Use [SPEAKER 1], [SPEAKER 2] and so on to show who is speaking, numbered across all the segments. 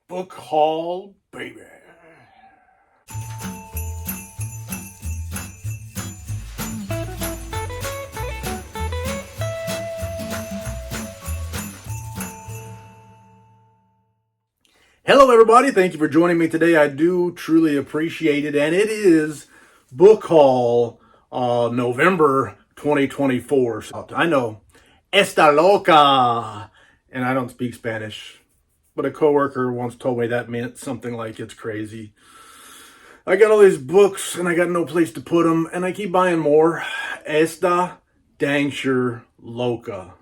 [SPEAKER 1] Book haul, baby. Hello, everybody. Thank you for joining me today. I do truly appreciate it. And it is book haul November 2024. So I know, esta loca. And I don't speak Spanish. But a coworker once told me that meant something like it's crazy. I got all these books and I got no place to put them. And I keep buying more. Esta dang sure loca.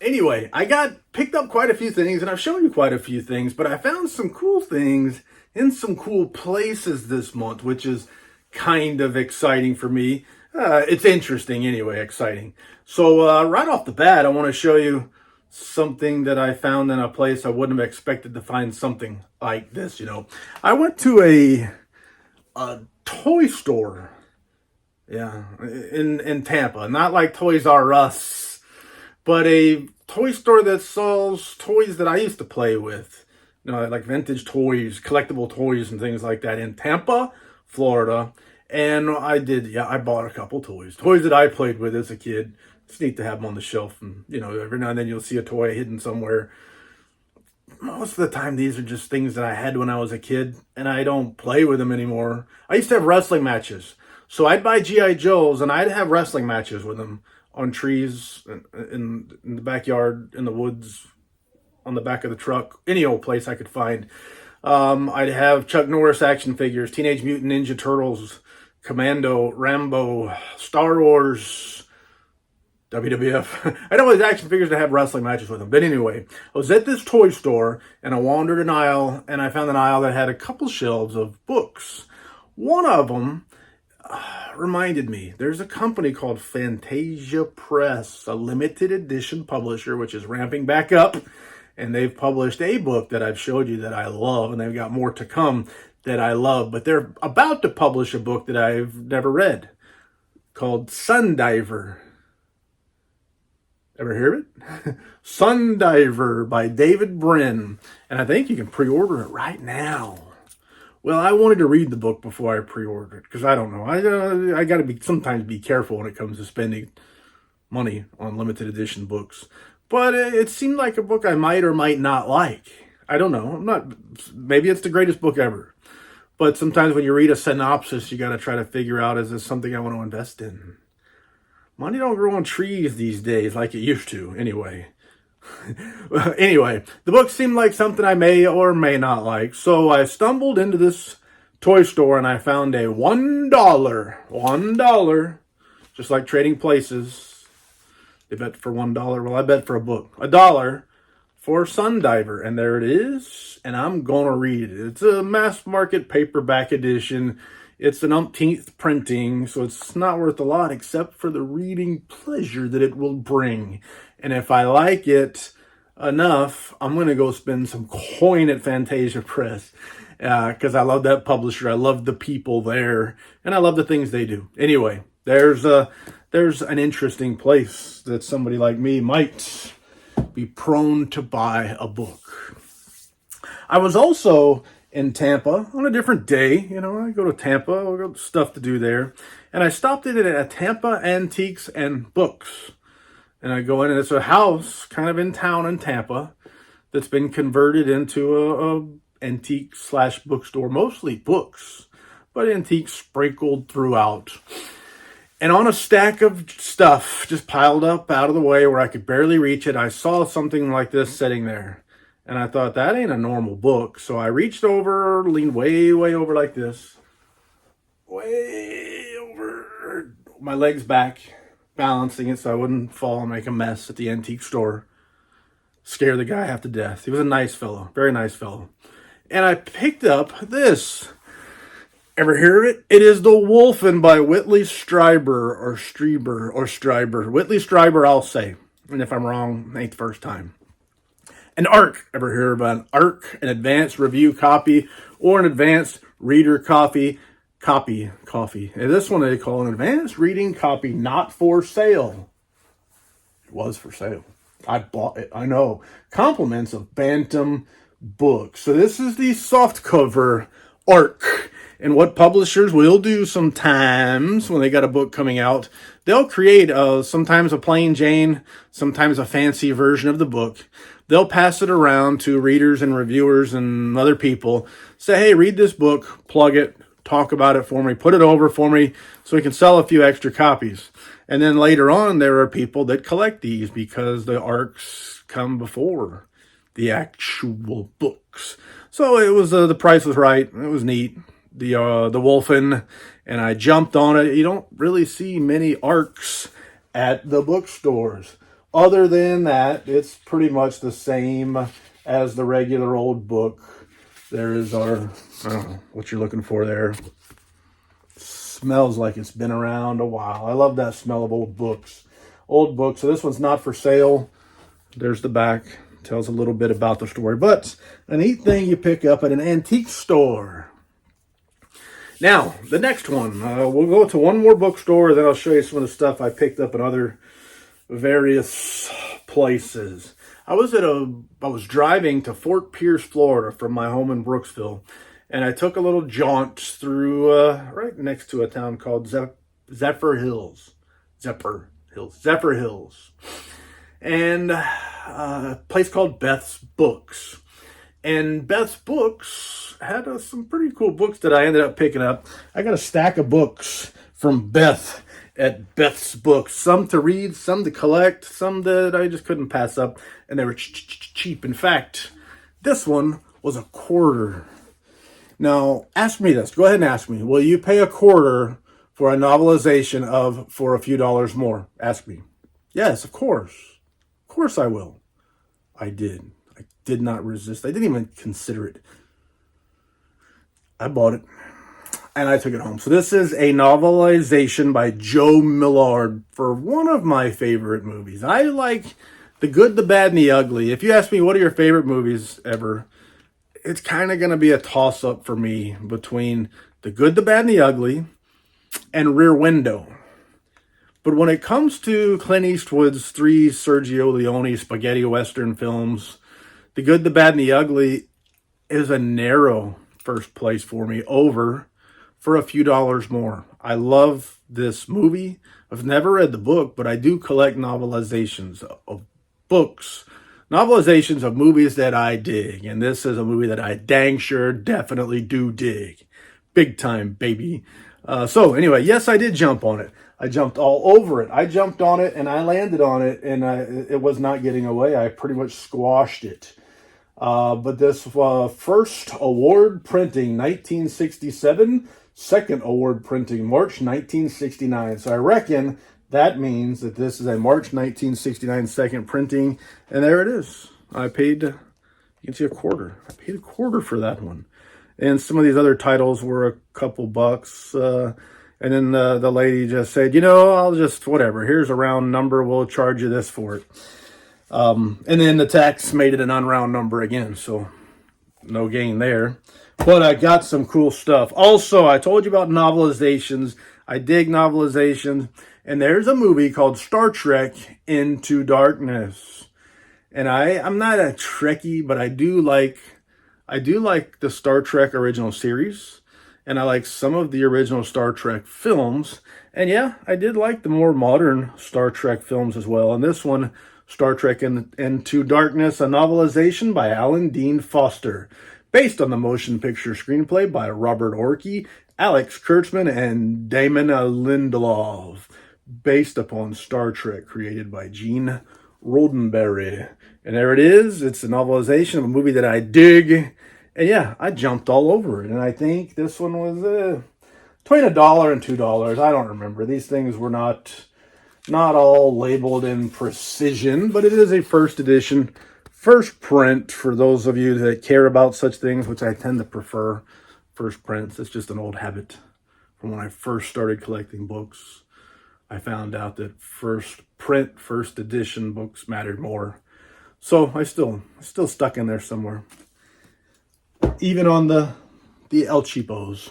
[SPEAKER 1] Anyway, I picked up quite a few things, and I've shown you quite a few things, but I found some cool things in some cool places this month, which is kind of exciting for me. It's interesting anyway, exciting. So right off the bat, I want to show you something that I found in a place I wouldn't have expected to find something like this, I went to a toy store, in Tampa, not like Toys R Us, but a toy store that sells toys that I used to play with, like vintage toys, collectible toys, and things like that in Tampa, Florida. And I bought a couple toys that I played with as a kid. It's neat to have them on the shelf, and every now and then you'll see a toy hidden somewhere. Most of the time, these are just things that I had when I was a kid, and I don't play with them anymore. I used to have wrestling matches, so I'd buy G.I. Joes, and I'd have wrestling matches with them. On trees, in the backyard, in the woods, on the back of the truck, any old place I could find. I'd have Chuck Norris action figures, Teenage Mutant Ninja Turtles, Commando, Rambo, Star Wars, WWF. I had all these action figures to have wrestling matches with them. But anyway, I was at this toy store, and I wandered an aisle, and I found an aisle that had a couple shelves of books. One of them reminded me, there's a company called Fantasia Press, a limited edition publisher, which is ramping back up, and they've published a book that I've showed you that I love, and they've got more to come that I love, but they're about to publish a book that I've never read called Sundiver. Ever hear of it? Sundiver by David Brin, and I think you can pre-order it right now. Well, I wanted to read the book before I pre-ordered it, because I don't know. I got to sometimes be careful when it comes to spending money on limited edition books. But it seemed like a book I might or might not like. I don't know. Maybe it's the greatest book ever. But sometimes when you read a synopsis, you got to try to figure out, is this something I want to invest in? Money don't grow on trees these days like it used to, anyway. Anyway, the book seemed like something I may or may not like, so I stumbled into this toy store and I found a $1, just like Trading Places. They bet for $1. Well, I bet for a book. $1 for Sundiver, and there it is, and I'm gonna read it. It's a mass market paperback edition. It's an umpteenth printing, so it's not worth a lot except for the reading pleasure that it will bring. And if I like it enough, I'm going to go spend some coin at Fantasia Press because I love that publisher. I love the people there, and I love the things they do. Anyway, there's an interesting place that somebody like me might be prone to buy a book. I was also in Tampa on a different day. I go to Tampa, I've got stuff to do there. And I stopped in at a Tampa Antiques and Books. And I go in, and it's a house kind of in town in Tampa that's been converted into a antique / bookstore, mostly books, but antiques sprinkled throughout. And on a stack of stuff just piled up out of the way where I could barely reach it, I saw something like this sitting there. And I thought, that ain't a normal book. So I reached over, leaned way, way over like this. Way over. My legs back, balancing it so I wouldn't fall and make a mess at the antique store. Scare the guy half to death. He was a nice fellow. Very nice fellow. And I picked up this. Ever hear of it? It is The Wolfen by Whitley Strieber or Stryber. Whitley Strieber, I'll say. And if I'm wrong, ain't the first time. An ARC. Ever hear about an ARC? An advanced review copy or an advanced reader copy. Coffee. And this one they call an advanced reading copy, not for sale. It was for sale. I bought it. I know. Compliments of Bantam book. So this is the softcover arc. And what publishers will do sometimes when they got a book coming out, they'll create sometimes a plain Jane, sometimes a fancy version of the book. They'll pass it around to readers and reviewers and other people. Say, hey, read this book, plug it, talk about it for me, put it over for me so we can sell a few extra copies. And then later on, there are people that collect these because the arcs come before the actual books. So it was, the price was right. It was neat. The Wolfen, and I jumped on it. You don't really see many arcs at the bookstores. Other than that, it's pretty much the same as the regular old book. There is our, I don't know what you're looking for there. Smells like it's been around a while. I love that smell of old books. Old books. So this one's not for sale. There's the back. Tells a little bit about the story. But a neat thing you pick up at an antique store. Now, the next one. We'll go to one more bookstore, then I'll show you some of the stuff I picked up in other various places. I was driving to Fort Pierce, Florida from my home in Brooksville, and I took a little jaunt through right next to a town called Zephyr Hills, and a place called Beth's Books. And Beth's Books had some pretty cool books that I ended up picking up. I got a stack of books from Beth at Beth's Books. Some to read, some to collect, some that I just couldn't pass up. And they were cheap. In fact, this one was $0.25. Now, ask me this. Go ahead and ask me. Will you pay $0.25 for a novelization of For a Few Dollars More? Ask me. Yes, of course. Of course I will. I did. I did not resist. I didn't even consider it. I bought it. And I took it home. So this is a novelization by Joe Millard for one of my favorite movies. I like The Good, the Bad, and the Ugly. If you ask me what are your favorite movies ever, it's kind of going to be a toss-up for me between The Good, the Bad, and the Ugly and Rear Window. But when it comes to Clint Eastwood's 3 Sergio Leone spaghetti western films, The Good, the Bad, and the Ugly is a narrow first place for me over For a Few Dollars More. I love this movie. I've never read the book, but I do collect novelizations of books. Novelizations of movies that I dig. And this is a movie that I dang sure definitely do dig. Big time, baby. So anyway, yes, I did jump on it. I jumped all over it. I jumped on it and I landed on it, and it was not getting away. I pretty much squashed it. But this first award printing 1967, second award printing March 1969. So I reckon that means that this is a March 1969 second printing. And there it is. I paid, you can see $0.25. I paid $0.25 for that one. And some of these other titles were a couple bucks. And then the lady just said, you know, I'll just, whatever. Here's a round number. We'll charge you this for it. And then the tax made it an unround number again. So no gain there. But I got some cool stuff. Also, I told you about novelizations. I dig novelizations. And there's a movie called Star Trek Into Darkness. And I'm not a Trekkie, but I do like the Star Trek original series. And I like some of the original Star Trek films. And yeah, I did like the more modern Star Trek films as well. And this one, Star Trek Into Darkness, a novelization by Alan Dean Foster, based on the motion picture screenplay by Robert Orci, Alex Kurtzman, and Damon Lindelof, based upon Star Trek, created by Gene Roddenberry. And there it is. It's a novelization of a movie that I dig. And yeah, I jumped all over it. And I think this one was between $1 and $2. I don't remember. These things were not all labeled in precision, but it is a first edition, first print for those of you that care about such things, which I tend to prefer first prints. It's just an old habit from when I first started collecting books. I found out that first print, first edition books mattered more. So I still stuck in there somewhere. Even on the El Cheapos.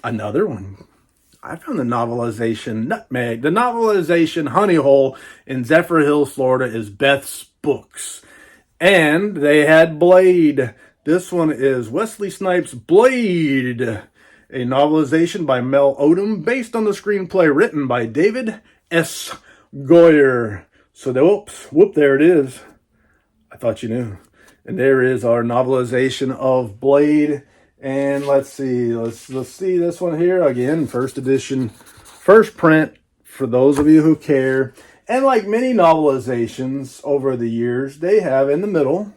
[SPEAKER 1] Another one. I found the novelization Nutmeg. The novelization Honey Hole in Zephyr Hills, Florida is Beth's Books. And they had Blade. This one is Wesley Snipes' Blade, a novelization by Mel Odom based on the screenplay written by David S. Goyer. So, whoop, there it is. I thought you knew. And there is our novelization of Blade. And let's see. Let's see this one here. Again, first edition, first print, for those of you who care. And like many novelizations over the years, they have in the middle,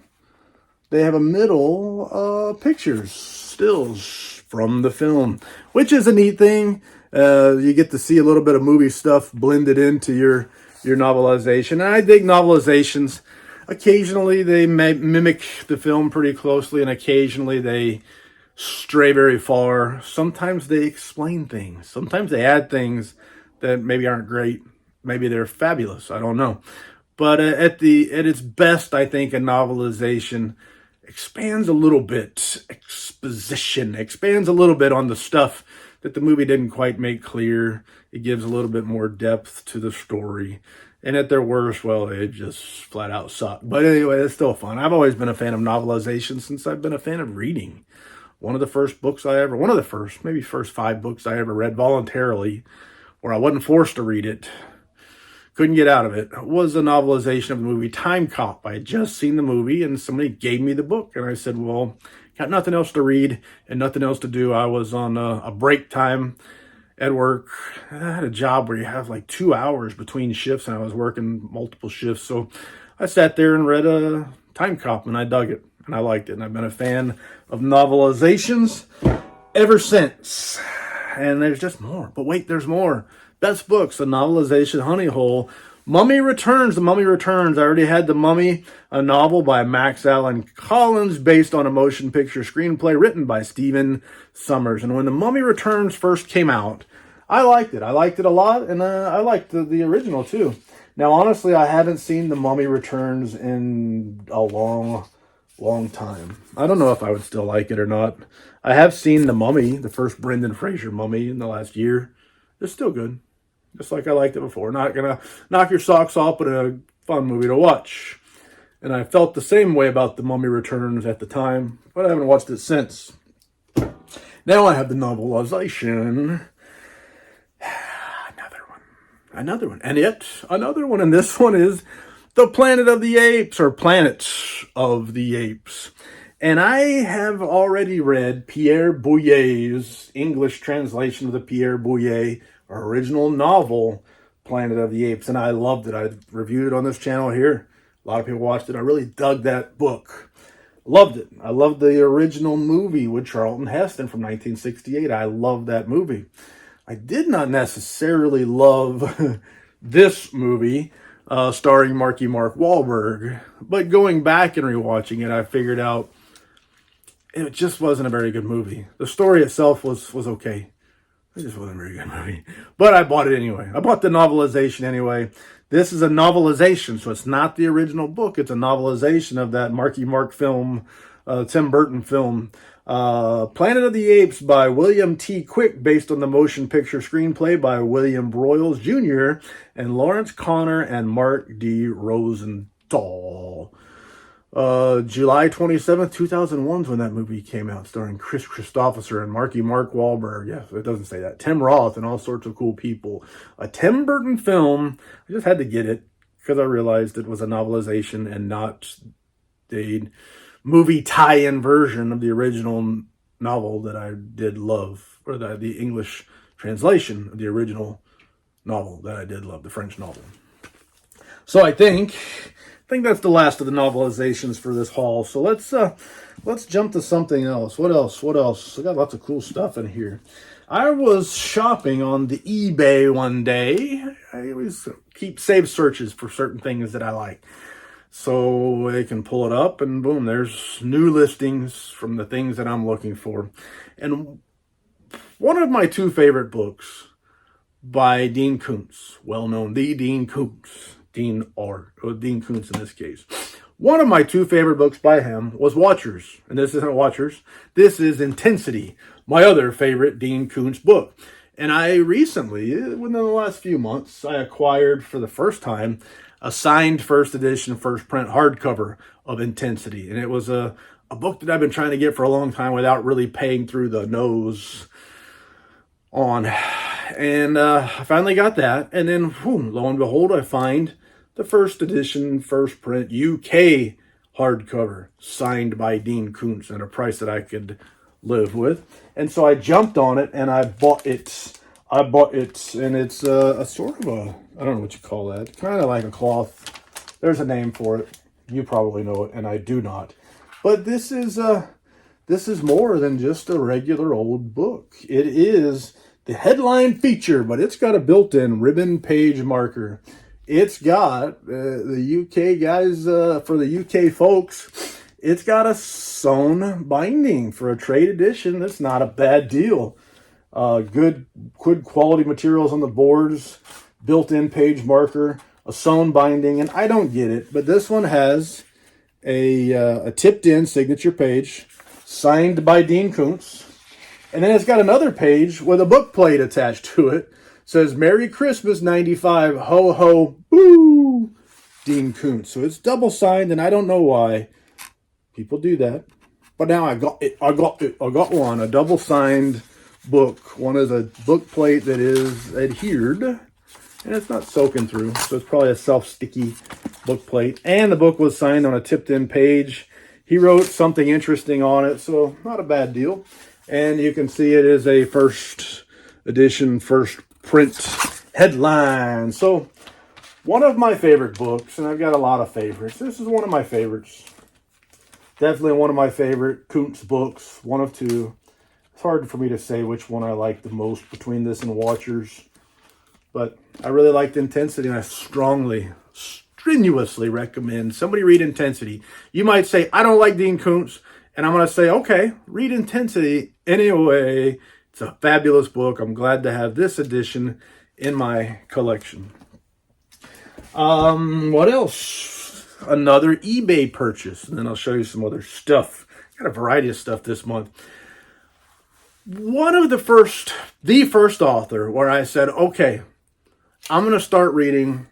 [SPEAKER 1] they have a middle pictures, stills from the film, which is a neat thing. You get to see a little bit of movie stuff blended into your novelization. And I dig novelizations. Occasionally they mimic the film pretty closely, and occasionally they stray very far. Sometimes they explain things. Sometimes they add things that maybe aren't great. Maybe they're fabulous. I don't know. But at its best, I think a novelization expands a little bit. Exposition expands a little bit on the stuff that the movie didn't quite make clear. It gives a little bit more depth to the story. And at their worst, well, it just flat out sucked. But anyway, it's still fun. I've always been a fan of novelization since I've been a fan of reading. One of the first, maybe first 5 books I ever read voluntarily, where I wasn't forced to read it, couldn't get out of it, was a novelization of the movie Time Cop. I had just seen the movie and somebody gave me the book. And I said, well, got nothing else to read and nothing else to do. I was on a break time at work. I had a job where you have like 2 hours between shifts, and I was working multiple shifts. So I sat there and read Time Cop, and I dug it, and I liked it. And I've been a fan of novelizations ever since. And there's just more. But wait, there's more. Best books, a novelization honey hole. Mummy Returns. The Mummy Returns. I already had The Mummy, a novel by Max Allan Collins based on a motion picture screenplay written by Stephen Sommers. And when The Mummy Returns first came out, I liked it. I liked it a lot, and I liked the original too. Now, honestly, I haven't seen The Mummy Returns in a long time. I don't know if I would still like it or not. I have seen The Mummy, the first Brendan Fraser Mummy, in the last year. It's still good. Just like I liked it before. Not going to knock your socks off, but a fun movie to watch. And I felt the same way about The Mummy Returns at the time, but I haven't watched it since. Now I have the novelization. Another one. And yet another one. And this one is The Planet of the Apes, or Planet of the Apes. And I have already read Pierre Boulle's English translation of the Pierre Boulle original novel, Planet of the Apes, and I loved it. I reviewed it on this channel here. A lot of people watched it. I really dug that book. Loved it. I loved the original movie with Charlton Heston from 1968. I loved that movie. I did not necessarily love this movie, starring Mark Wahlberg, but going back and rewatching it, I figured out it just wasn't a very good movie. The story itself was okay. It just wasn't a very good movie. But I bought it anyway. I bought the novelization anyway. This is a novelization, so it's not the original book. It's a novelization of that Marky Mark film, Tim Burton film, Planet of the Apes by William T. Quick, based on the motion picture screenplay by William Broyles Jr. and Lawrence Connor and Mark D. Rosenthal. July 27th, 2001 is when that movie came out, starring Chris Christopherson and Mark Wahlberg. Yes, it doesn't say that. Tim Roth and all sorts of cool people. A Tim Burton film. I just had to get it because I realized it was a novelization and not the movie tie-in version of the original novel that I did love, or the English translation of the original novel that I did love, the French novel. So I think that's the last of the novelizations for this haul. So let's jump to something else. What else? I got lots of cool stuff in here. I was shopping on the eBay one day. I always keep save searches for certain things that I like, so they can pull it up and boom, there's new listings from the things that I'm looking for. And one of my 2 favorite books by Dean Koontz, well-known, the Dean Koontz, Dean Koontz in this case. One of my 2 favorite books by him was Watchers. And this isn't Watchers. This is Intensity, my other favorite Dean Koontz book. And I recently, within the last few months, I acquired for the first time a signed first edition, first print hardcover of Intensity. And it was a a book that I've been trying to get for a long time without really paying through the nose on. And I finally got that. And then, lo and behold, I find the first edition, first print, UK hardcover, signed by Dean Koontz at a price that I could live with. And so I jumped on it and I bought it. And it's a sort of a, I don't know what you call that, kind of like a cloth. There's a name for it. You probably know it, and I do not. But this is more than just a regular old book. It is the headline feature, but it's got a built-in ribbon page marker. It's got, the UK guys, for the UK folks, it's got a sewn binding for a trade edition. That's not a bad deal. Good quality materials on the boards, built-in page marker, a sewn binding, and I don't get it, but this one has a tipped-in signature page signed by Dean Koontz. And then it's got another page with a book plate attached to it. It says, Merry Christmas, 95, ho, ho, boo, Dean Koontz. So it's double signed, and I don't know why people do that. But now I got it. I got one, a double signed book. One is a book plate that is adhered, and it's not soaking through. So it's probably a self-sticky book plate. And the book was signed on a tipped-in page. He wrote something interesting on it, so not a bad deal. And you can see it is a first edition, first print headline. So one of my favorite books, and I've got a lot of favorites. This is one of my favorites. Definitely one of my favorite Koontz books, one of two. It's hard for me to say which one I like the most between this and Watchers. But I really liked Intensity, and I strenuously recommend somebody read Intensity. You might say, I don't like Dean Koontz. And I'm going to say, okay, read Intensity anyway. It's a fabulous book. I'm glad to have this edition in my collection. What else? Another eBay purchase. And then I'll show you some other stuff. Got a variety of stuff this month. One of the first author where I said, okay, I'm going to start reading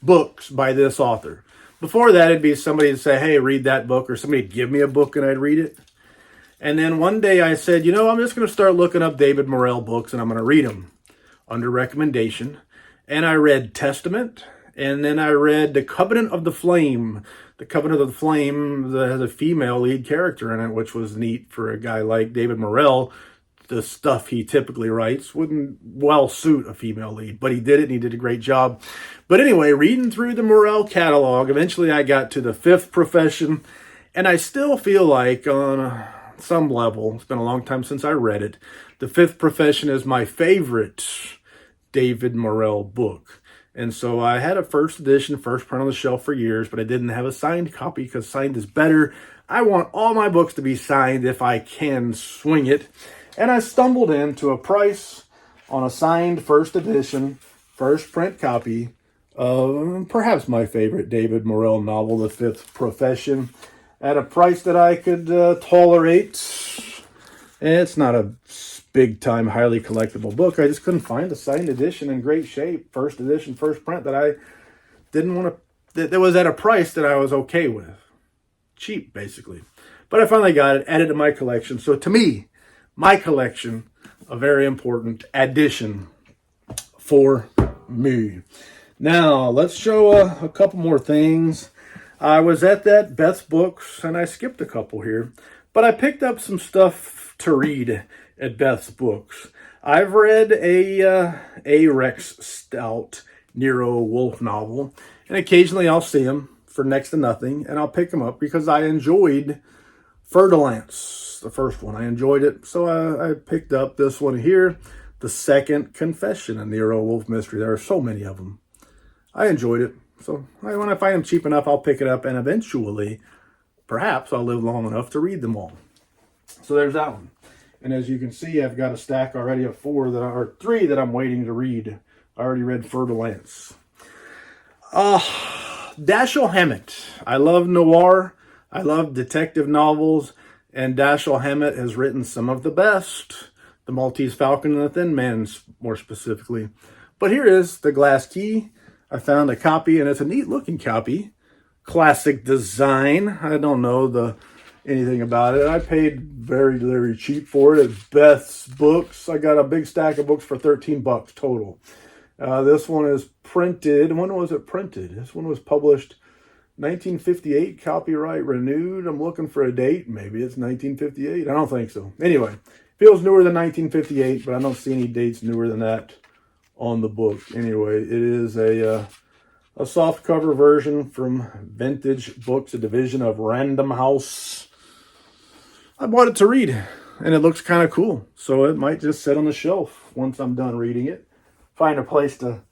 [SPEAKER 1] books by this author. Before that, it'd be somebody to say, hey, read that book, or somebody would give me a book and I'd read it. And then one day I said, I'm just going to start looking up David Morrell books and I'm going to read them under recommendation. And I read Testament, and then I read The Covenant of the Flame. The Covenant of the Flame has a female lead character in it, which was neat for a guy like David Morrell. The stuff he typically writes wouldn't well suit a female lead, but he did it and he did a great job. But anyway, reading through the Morrell catalog, eventually I got to The Fifth Profession, and I still feel like on some level, it's been a long time since I read it, The Fifth Profession is my favorite David Morrell book. And so I had a first edition, first print on the shelf for years, but I didn't have a signed copy because signed is better. I want all my books to be signed if I can swing it. And I stumbled into a price on a signed first edition, first print copy of perhaps my favorite David Morrell novel, The Fifth Profession, at a price that I could tolerate. And it's not a big-time, highly collectible book. I just couldn't find a signed edition in great shape, first edition, first print, that I didn't want to, that was at a price that I was okay with. Cheap, basically. But I finally got it, added to my collection. So to me, my collection, a very important addition for me. Now, let's show a couple more things. I was at that Beth's Books, and I skipped a couple here. But I picked up some stuff to read at Beth's Books. I've read a Rex Stout Nero Wolfe novel, and occasionally I'll see them for next to nothing, and I'll pick them up because I enjoyed Fer-de-Lance, the first one. I enjoyed it, so I picked up this one here, The Second Confession, a Nero Wolfe mystery. There are so many of them. I enjoyed it, so when I find them cheap enough, I'll pick it up, and eventually, perhaps, I'll live long enough to read them all. So there's that one. And as you can see, I've got a stack already of three that I'm waiting to read. I already read Fer-de-Lance. Dashiell Hammett. I love noir. I love detective novels, and Dashiell Hammett has written some of the best. The Maltese Falcon and the Thin Man, more specifically. But here is The Glass Key. I found a copy, and it's a neat-looking copy. Classic design. I don't know, the anything about it. I paid very, very cheap for it at Beth's Books. I got a big stack of books for $13 total. This one is printed. When was it printed? This one was published 1958, copyright renewed. I'm looking for a date. Maybe it's 1958. I don't think so. Anyway, feels newer than 1958, but I don't see any dates newer than that on the book. Anyway, it is a soft cover version from Vintage Books, a division of Random House. I bought it to read, and it looks kind of cool. So it might just sit on the shelf once I'm done reading it. Find a place to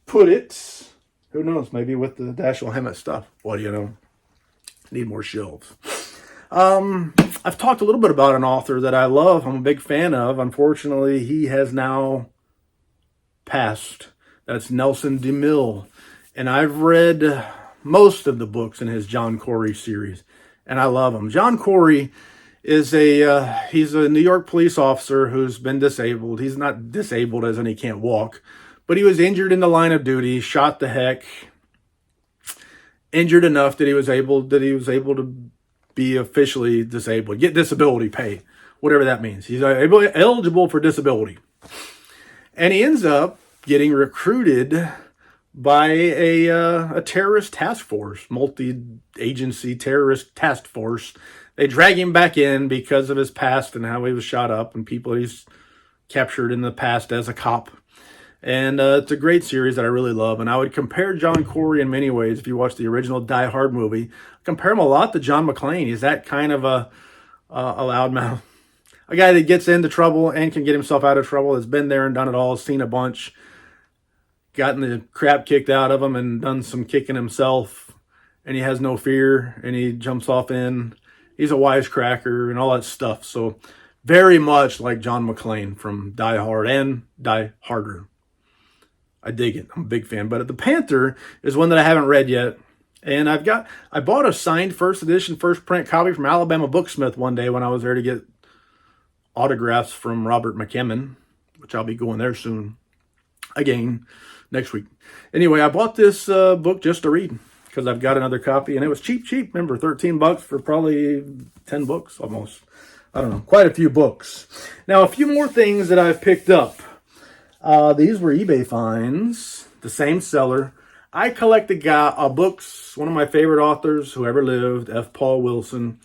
[SPEAKER 1] put it. Who knows? Maybe with the Dashiell Hammett stuff. What do you know? Need more shelves. I've talked a little bit about an author that I love. I'm a big fan of. Unfortunately, he has now passed. That's Nelson DeMille. And I've read most of the books in his John Corey series. And I love him. John Corey is he's a New York police officer who's been disabled. He's not disabled as in he can't walk. But he was injured in the line of duty, shot the heck, injured enough that he was able to be officially disabled, get disability pay, whatever that means. He's eligible for disability. And he ends up getting recruited by a terrorist task force, multi-agency terrorist task force. They drag him back in because of his past and how he was shot up and people he's captured in the past as a cop. And it's a great series that I really love. And I would compare John Corey in many ways. If you watch the original Die Hard movie, compare him a lot to John McClane. He's that kind of a loudmouth. A guy that gets into trouble and can get himself out of trouble, has been there and done it all, seen a bunch, gotten the crap kicked out of him and done some kicking himself. And he has no fear and he jumps off in. He's a wisecracker and all that stuff. So very much like John McClane from Die Hard and Die Harder. I dig it. I'm a big fan. But The Panther is one that I haven't read yet. And I bought a signed first edition, first print copy from Alabama Booksmith one day when I was there to get autographs from Robert McKemmon, which I'll be going there soon again next week. Anyway, I bought this book just to read because I've got another copy and it was cheap. Remember, $13 for probably 10 books almost. I don't know, quite a few books. Now, a few more things that I've picked up. These were eBay finds, the same seller. I collected books, one of my favorite authors who ever lived, F. Paul Wilson.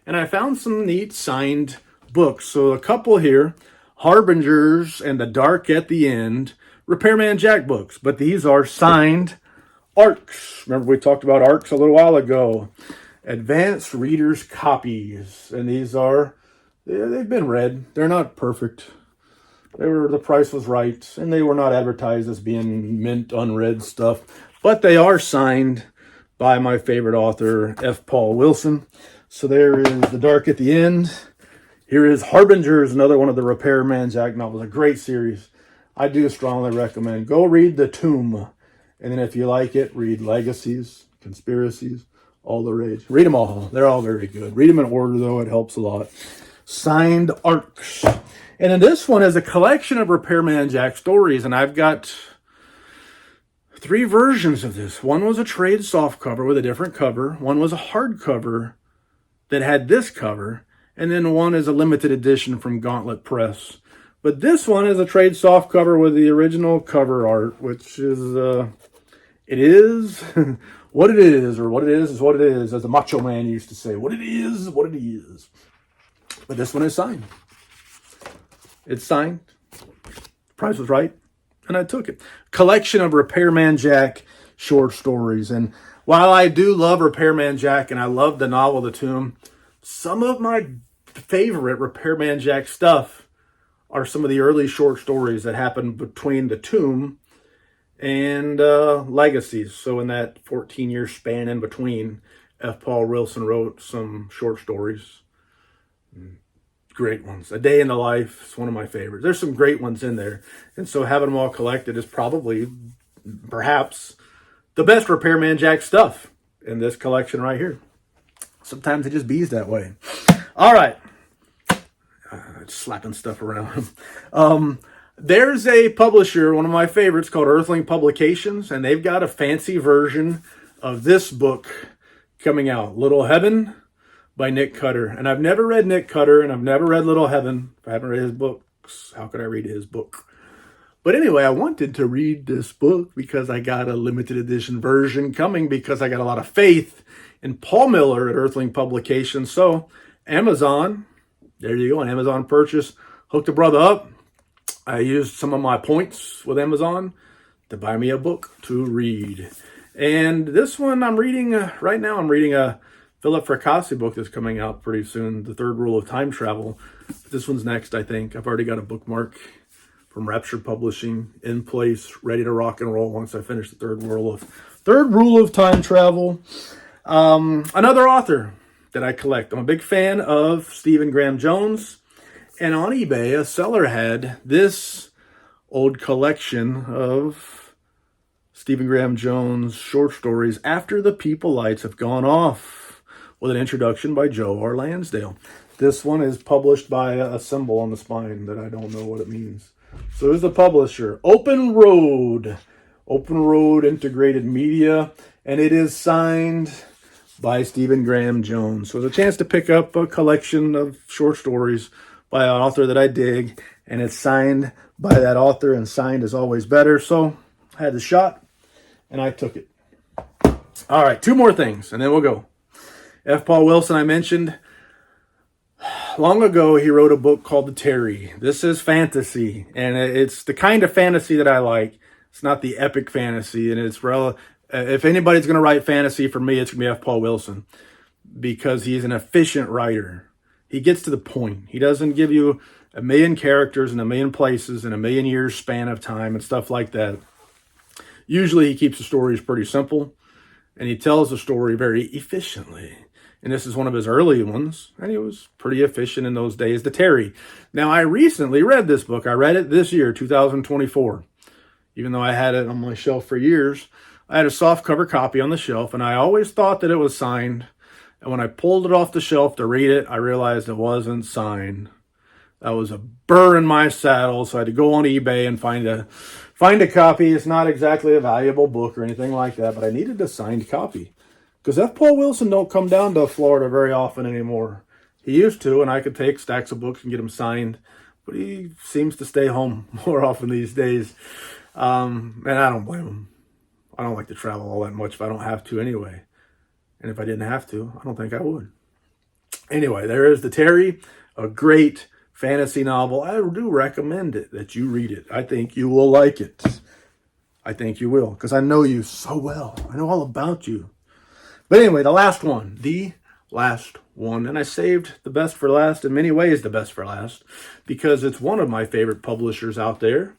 [SPEAKER 1] And I found some neat signed books. So a couple here, Harbingers and The Dark at the End, Repairman Jack books. But these are signed ARCs. Remember we talked about ARCs a little while ago. Advanced Reader's Copies. And these are, they've been read. They're not perfect. The price was right, and they were not advertised as being mint unread stuff, but they are signed by my favorite author, F. Paul Wilson. So there is The Dark at the End. Here is Harbingers, another one of the Repairman Jack novels, a great series. I do strongly recommend. Go read The Tomb, and then if you like it, read Legacies, Conspiracies, all the rage. Read them all. They're all very good. Read them in order, though. It helps a lot. Signed ARCs. And then this one is a collection of Repairman Jack stories, and I've got 3 versions of this. One was a trade softcover with a different cover. One was a hardcover that had this cover, and then one is a limited edition from Gauntlet Press. But this one is a trade softcover with the original cover art, which is, it is what it is, or what it is what it is, as the Macho Man used to say. What it is what it is. But this one is signed. It's signed. The price was right, and I took it. Collection of Repairman Jack short stories. And while I do love Repairman Jack, and I love the novel The Tomb, some of my favorite Repairman Jack stuff are some of the early short stories that happened between The Tomb and Legacies. So in that 14-year span in between, F. Paul Wilson wrote some short stories. Great ones. A Day in the Life is one of my favorites. There's some great ones in there. And so having them all collected is probably, perhaps, the best Repairman Jack stuff in this collection right here. Sometimes it just bees that way. All right. Slapping stuff around. There's a publisher, one of my favorites, called Earthling Publications, and they've got a fancy version of this book coming out. Little Heaven by Nick Cutter. And I've never read Nick Cutter, and I've never read Little Heaven. If I haven't read his books, how could I read his book? But anyway, I wanted to read this book because I got a limited edition version coming because I got a lot of faith in Paul Miller at Earthling Publications. So Amazon, there you go, an Amazon purchase, hooked a brother up. I used some of my points with Amazon to buy me a book to read. And this one I'm reading, right now I'm reading a Philip Fracassi book that's coming out pretty soon, The Third Rule of Time Travel. This one's next, I think. I've already got a bookmark from Rapture Publishing in place, ready to rock and roll once I finish the Third Rule of Time Travel. Another author that I collect. I'm a big fan of Stephen Graham Jones. And on eBay, a seller had this old collection of Stephen Graham Jones short stories, After the People Lights Have Gone Off, with an introduction by Joe R. Lansdale. This one is published by a symbol on the spine that I don't know what it means. So who's the publisher? Open Road Integrated Media, and it is signed by Stephen Graham Jones. So it's a chance to pick up a collection of short stories by an author that I dig, and it's signed by that author, and signed is always better. So I had the shot, and I took it. All right, two more things, and then we'll go. F. Paul Wilson, I mentioned. Long ago, he wrote a book called The Terry. This is fantasy, and it's the kind of fantasy that I like. It's not the epic fantasy, and it's if anybody's going to write fantasy for me, it's going to be F. Paul Wilson, because he's an efficient writer. He gets to the point. He doesn't give you a million characters in a million places in a million years span of time and stuff like that. Usually, he keeps the stories pretty simple, and he tells the story very efficiently. And this is one of his early ones, and he was pretty efficient in those days, The Terry. Now, I recently read this book. I read it this year, 2024. Even though I had it on my shelf for years, I had a softcover copy on the shelf, and I always thought that it was signed. And when I pulled it off the shelf to read it, I realized it wasn't signed. That was a burr in my saddle, so I had to go on eBay and find a copy. It's not exactly a valuable book or anything like that, but I needed a signed copy. Because F. Paul Wilson don't come down to Florida very often anymore. He used to, and I could take stacks of books and get them signed. But he seems to stay home more often these days. And I don't blame him. I don't like to travel all that much if I don't have to anyway. And if I didn't have to, I don't think I would. Anyway, there is The Terry, a great fantasy novel. I do recommend it, that you read it. I think you will like it. I think you will, because I know you so well. I know all about you. But anyway, the last one, and I saved the best for last, in many ways the best for last, because it's one of my favorite publishers out there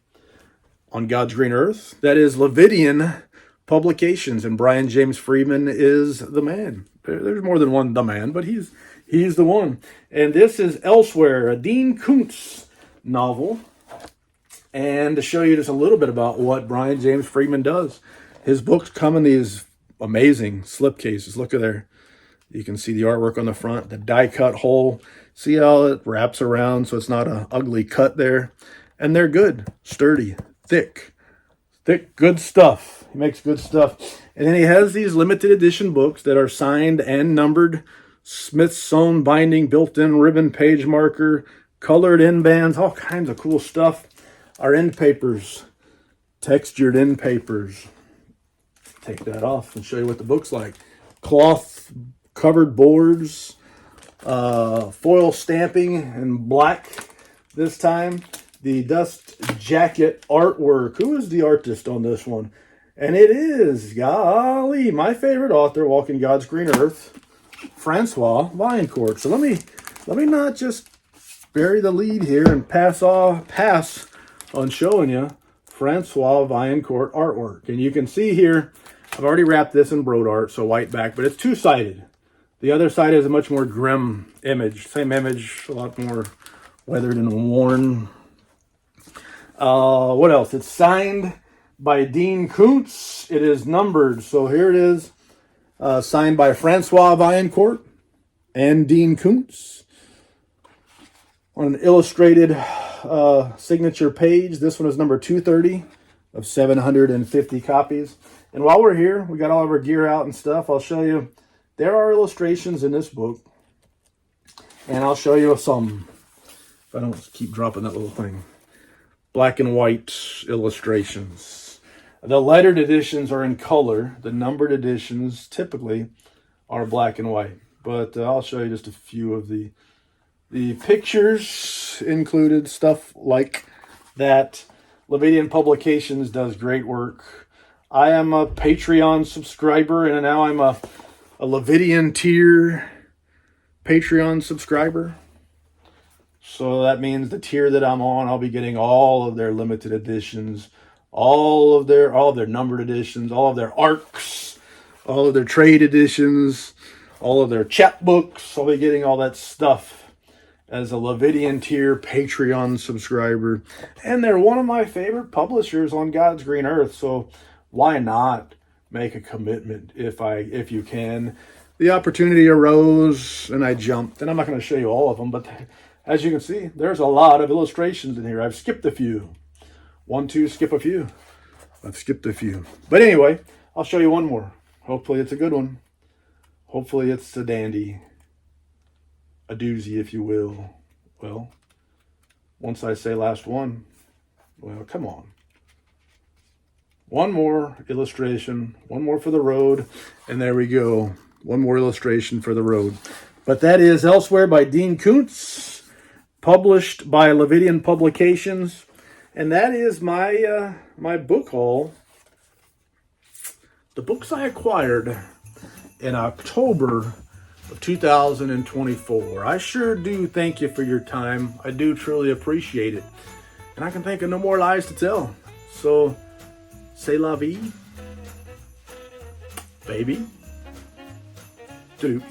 [SPEAKER 1] on God's green earth. That is Levidian Publications, and Brian James Freeman is the man. There's more than one the man, but he's the one. And this is Elsewhere, a Dean Koontz novel. And to show you just a little bit about what Brian James Freeman does, his books come in these amazing slipcases. Look at there. You can see the artwork on the front, the die cut hole. See how it wraps around so it's not an ugly cut there. And they're good, sturdy, thick, good stuff. He makes good stuff. And then he has these limited edition books that are signed and numbered, Smith's sewn binding, built-in ribbon page marker, colored end bands, all kinds of cool stuff. Our end papers, textured end papers. Take that off and show you what the book's like. Cloth covered boards, foil stamping in black this time. The dust jacket artwork. Who is the artist on this one? And it is, golly, my favorite author, walking God's green earth, Francois Vaillancourt. So let me not just bury the lead here and pass on showing you Francois Vaillancourt artwork. And you can see here, I've already wrapped this in Broad Art, so white back, but it's two-sided. The other side is a much more grim image. Same image, a lot more weathered and worn. What else? It's signed by Dean Koontz. It is numbered. So here it is, signed by Francois Vaillancourt and Dean Koontz on an illustrated signature page. This one is number 230 of 750 copies. And while we're here, we got all of our gear out and stuff. I'll show you. There are illustrations in this book And I'll show you some, if I don't keep dropping that little thing, black and white illustrations. The lettered editions are in color. The numbered editions typically are black and white. But I'll show you just a few of the pictures included. Stuff like that. Levidian Publications does great work. I am a Patreon subscriber, and now I'm a Levidian tier Patreon subscriber. So that means the tier that I'm on, I'll be getting all of their limited editions, all of their numbered editions, all of their arcs, all of their trade editions, all of their chapbooks. I'll be getting all that stuff as a Levidian tier Patreon subscriber. And they're one of my favorite publishers on God's green earth. So why not make a commitment if you can? The opportunity arose and I jumped. And I'm not going to show you all of them, but as you can see, there's a lot of illustrations in here. I've skipped a few. 1, 2, skip a few. I've skipped a few. But anyway, I'll show you one more. Hopefully it's a good one. Hopefully it's a dandy. A doozy, if you will. Well, once I say last one, well, come on. One more illustration, one more for the road, and there we go. One more illustration for the road. But that is Elsewhere by Dean Koontz, published by Levidian Publications, and that is my my book haul. The books I acquired in October of 2024. I sure do thank you for your time. I do truly appreciate it. And I can think of no more lies to tell. So, c'est la vie, baby. Doop.